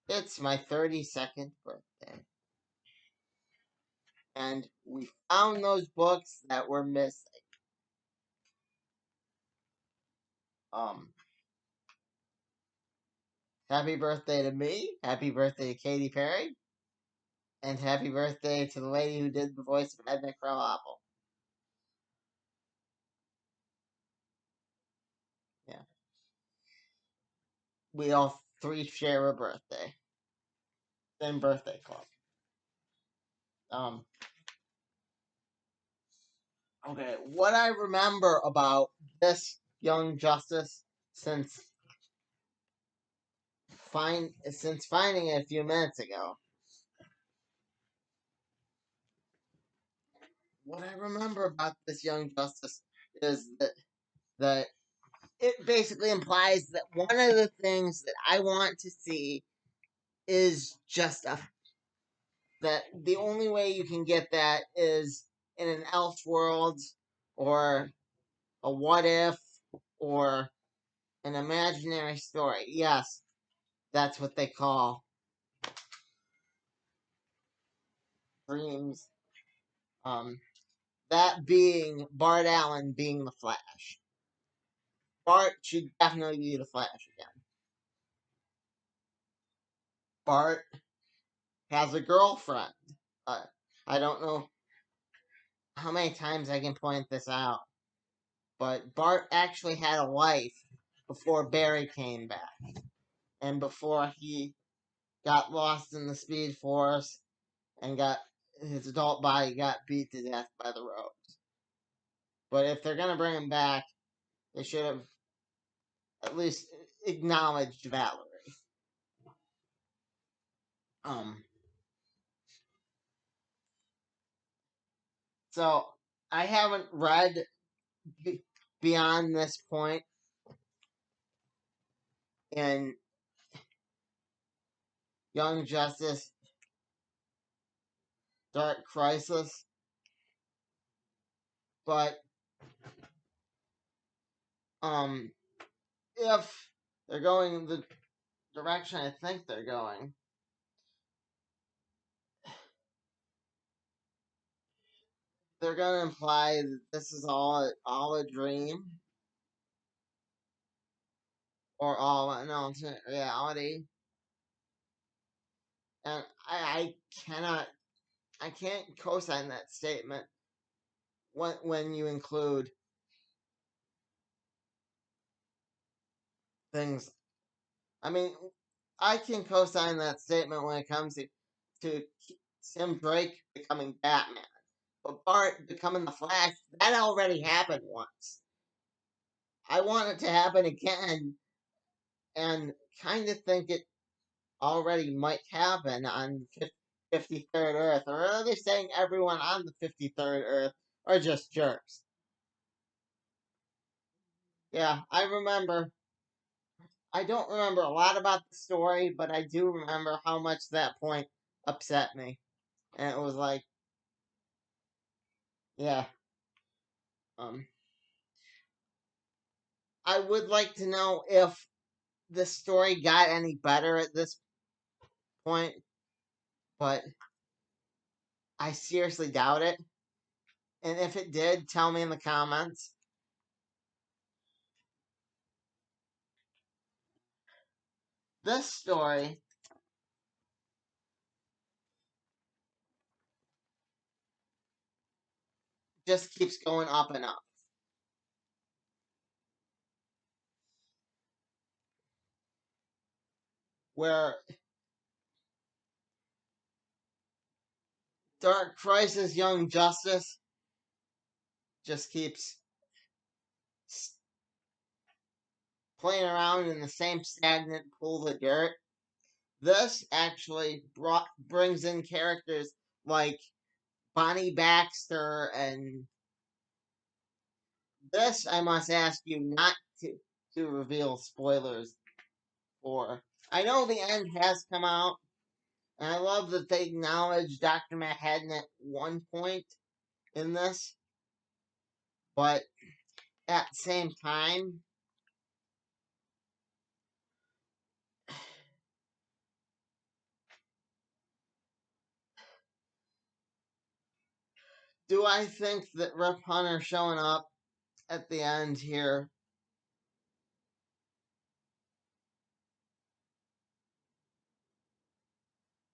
It's my 32nd birthday. And we found those books that were missing. Um, Happy birthday to me, happy birthday to Katy Perry, and happy birthday to the lady who did the voice of Edna Krabappel. Yeah. We all three share a birthday. Same birthday club. Um, okay, what I remember about this Young Justice since finding it a few minutes ago. What I remember about this Young Justice is that it basically implies that one of the things that I want to see is just that the only way you can get that is in an Elseworlds or a what if or an imaginary story. Yes, that's what they call dreams. Um, that being Bart Allen being the Flash. Bart should definitely be the Flash again. Bart has a girlfriend. Uh, I don't know how many times I can point this out, but Bart actually had a life before Barry came back and before he got lost in the Speed Force and got his adult body got beat to death by the roads. But if they're gonna bring him back, they should have at least acknowledged Valerie. Um. So I haven't read beyond this point in Young Justice Dark Crisis, but um, if they're going the direction I think they're going, they're going to imply that this is all a dream or all an alternate reality, and I cannot I can't co-sign that statement when you include things. I mean, I can co-sign that statement when it comes to Tim Drake becoming Batman. But Bart becoming the Flash, that already happened once. I want it to happen again, and kind of think it already might happen on 53rd Earth. Or are they saying everyone on the 53rd Earth are just jerks? Yeah, I remember. I don't remember a lot about the story, but I do remember how much that point upset me. And it was like, yeah, um, I would like to know if the story got any better at this point, but I seriously doubt it. And if it did, tell me in the comments. This story just keeps going up and up. Where Dark Crisis Young Justice just keeps playing around in the same stagnant pool of dirt. This actually brings in characters like Bonnie Baxter, and this I must ask you not to reveal spoilers for. I know the end has come out, and I love that they acknowledge Dr. Manhattan at one point in this, but at the same time, Do I think that Rip Hunter showing up at the end here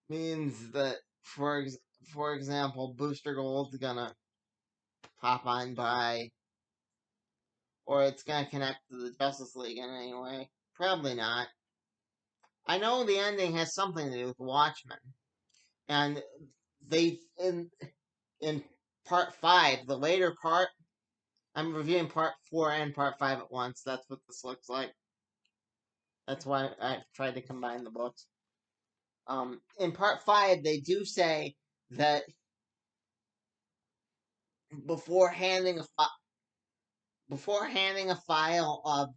means that, for example, Booster Gold's gonna pop on by, or it's gonna connect to the Justice League in any way? Probably not. I know the ending has something to do with Watchmen, and they in part 5, the later part. I'm reviewing part 4 and part 5 at once. That's what this looks like. That's why I tried to combine the books. In part 5, they do say that before handing a file of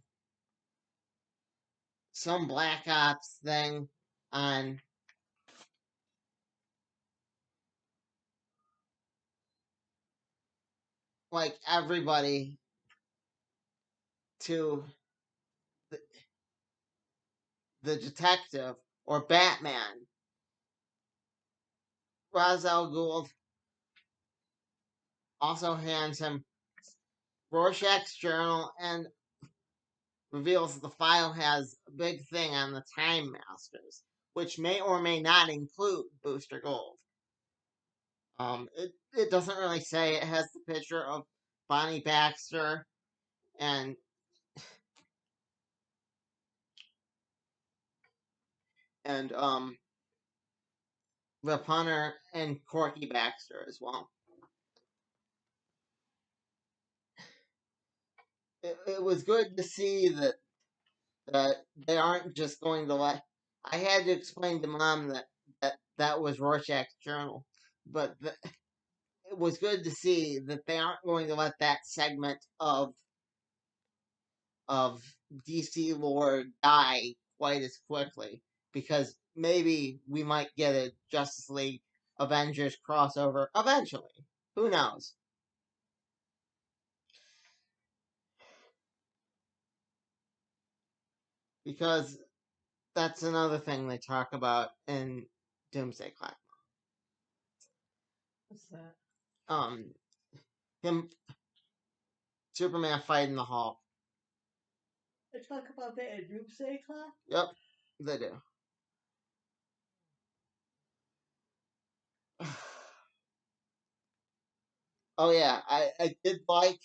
some Black Ops thing on like everybody to the, the detective or Batman, Ra's al Ghul also hands him Rorschach's journal and reveals that the file has a big thing on the Time Masters, which may or may not include Booster Gold. It doesn't really say. It has the picture of Bonnie Baxter and and Rip Hunter and Corky Baxter as well. It was good to see that they aren't just going to let. I had to explain to Mom that was Rorschach's journal, but it was good to see that they aren't going to let that segment of DC lore die quite as quickly, because maybe we might get a Justice League Avengers crossover eventually. Who knows? Because that's another thing they talk about in Doomsday Clock. What's that? Him, Superman fighting the Hulk. They talk about that in Doomsday Clock? Yep, they do. Oh yeah, I did like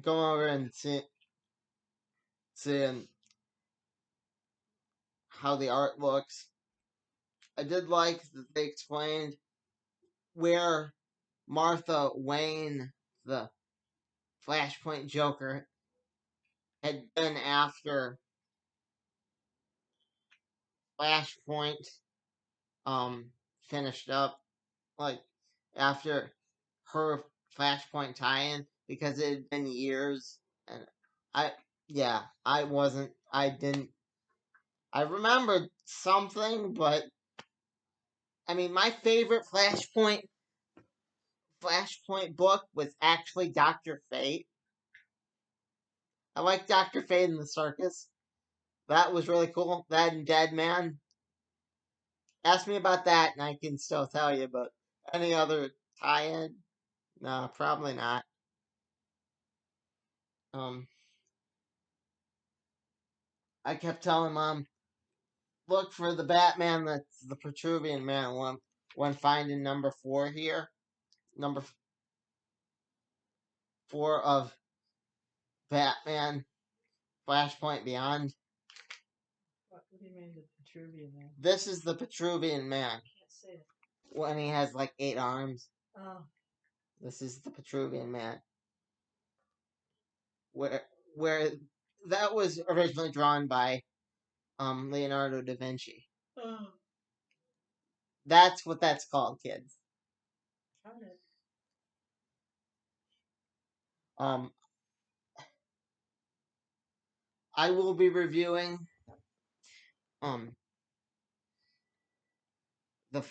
going over and seeing how the art looks. I did like that they explained where Martha Wayne, the Flashpoint Joker, had been after Flashpoint finished up, like after her Flashpoint tie-in, because it had been years, and I yeah, I didn't I remembered something, but I mean my favorite Flashpoint book was actually Dr. Fate. I like Dr. Fate in the Circus. That was really cool. That and Dead Man. Ask me about that, and I can still tell you. But any other tie-in? No, probably not. Um, I kept telling Mom, look for the Batman that's the Petruvian Man when finding number 4 here. Number 4 of Batman Flashpoint Beyond. What do you mean the Petruvian Man? This is the Petruvian Man. I can't see it. When he has like 8 arms. Oh. This is the Petruvian Man. Where that was originally drawn by Leonardo da Vinci. Oh. That's what that's called, kids. Got it. Um, I will be reviewing the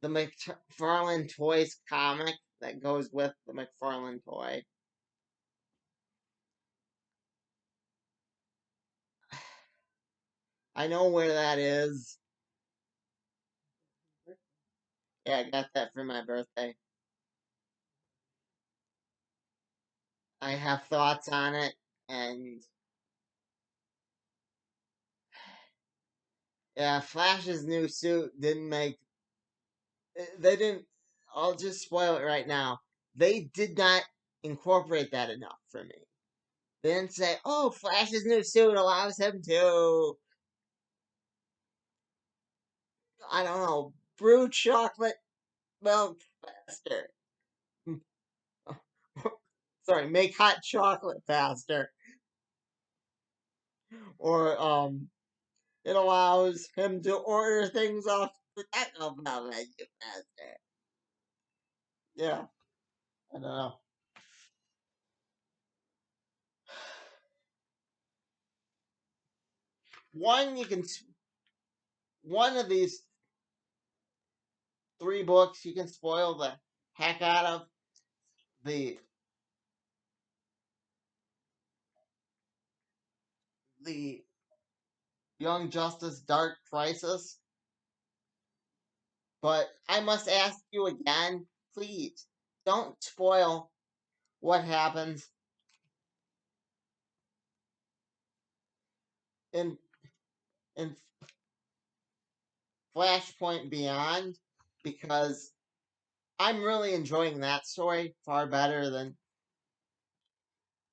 the McFarlane Toys comic that goes with the McFarlane toy. I know where that is. Yeah, I got that for my birthday. I have thoughts on it, and yeah, Flash's new suit didn't make. They didn't. I'll just spoil it right now. They did not incorporate that enough for me. They didn't say, "Oh, Flash's new suit allows him to, I don't know, brew chocolate milk faster." Sorry, make hot chocolate faster, or it allows him to order things off the Taco Bell menu faster. Yeah, I don't know. One you can, one of these three books you can spoil the heck out of the the Young Justice Dark Crisis. But I must ask you again, please don't spoil what happens in in Flashpoint Beyond, because I'm really enjoying that story far better than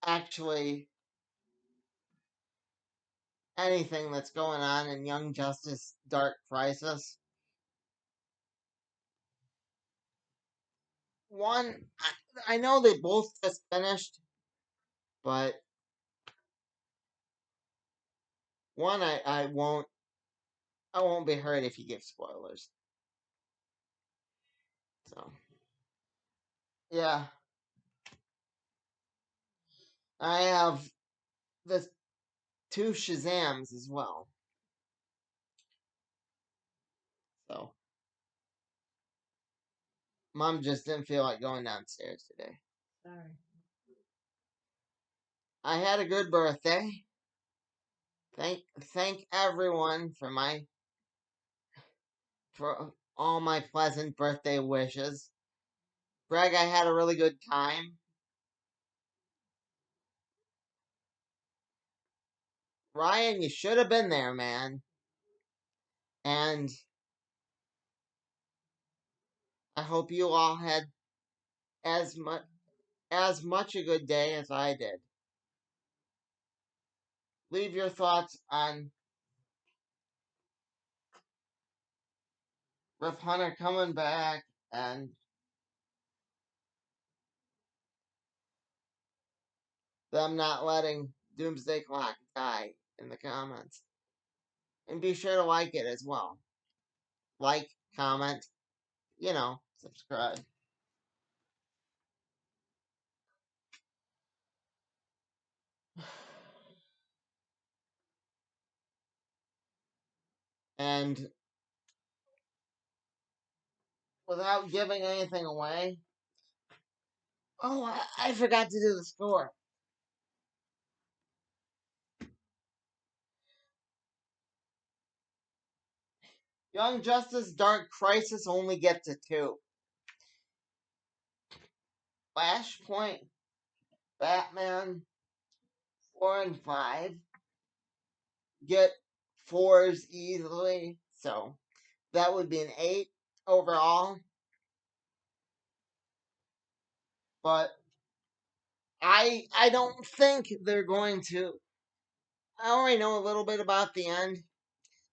actually anything that's going on in Young Justice Dark Crisis. One, I know they both just finished, but one I won't be hurt if you give spoilers. So yeah, I have the two Shazams as well. So Mom just didn't feel like going downstairs today. Sorry. I had a good birthday. Thank everyone for all my pleasant birthday wishes. Greg, I had a really good time. Ryan, you should have been there, man. And I hope you all had as much a good day as I did. Leave your thoughts on Rip Hunter coming back and them not letting Doomsday Clock die in the comments. And be sure to like it as well. Like, comment, subscribe. And without giving anything away, oh, I forgot to do the score. Young Justice Dark Crisis only gets a 2. Flashpoint, Batman, 4 and 5 get 4s easily. So that would be an 8 overall. But I don't think they're going to. I already know a little bit about the end,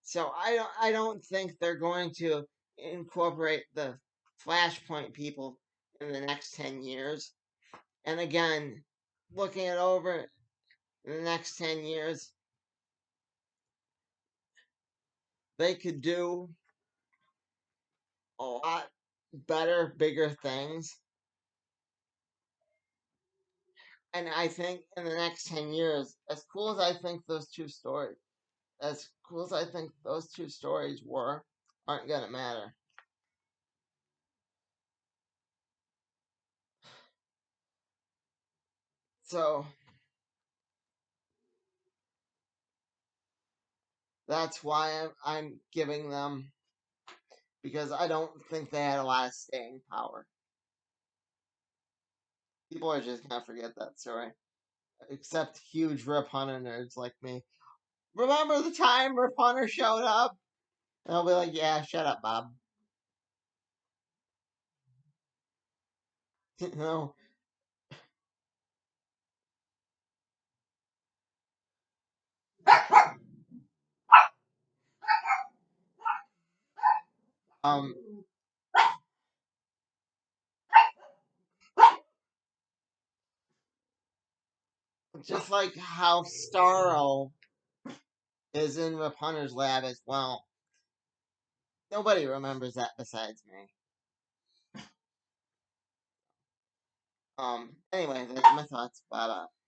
so I don't think they're going to incorporate the Flashpoint people in the next 10 years. And again, looking it over in the next 10 years, they could do a lot better, bigger things. And I think in the next 10 years, as cool as I think those two stories were, aren't going to matter. So that's why I'm giving them, because I don't think they had a lot of staying power. People are just gonna forget that story. Except huge Rip Hunter nerds like me. Remember the time Rip Hunter showed up? And I'll be like, yeah, shut up, Bob. No. Um, just like how Starro is in Rip Hunter's lab as well. Nobody remembers that besides me. Anyway, that's my thoughts. Bye bye.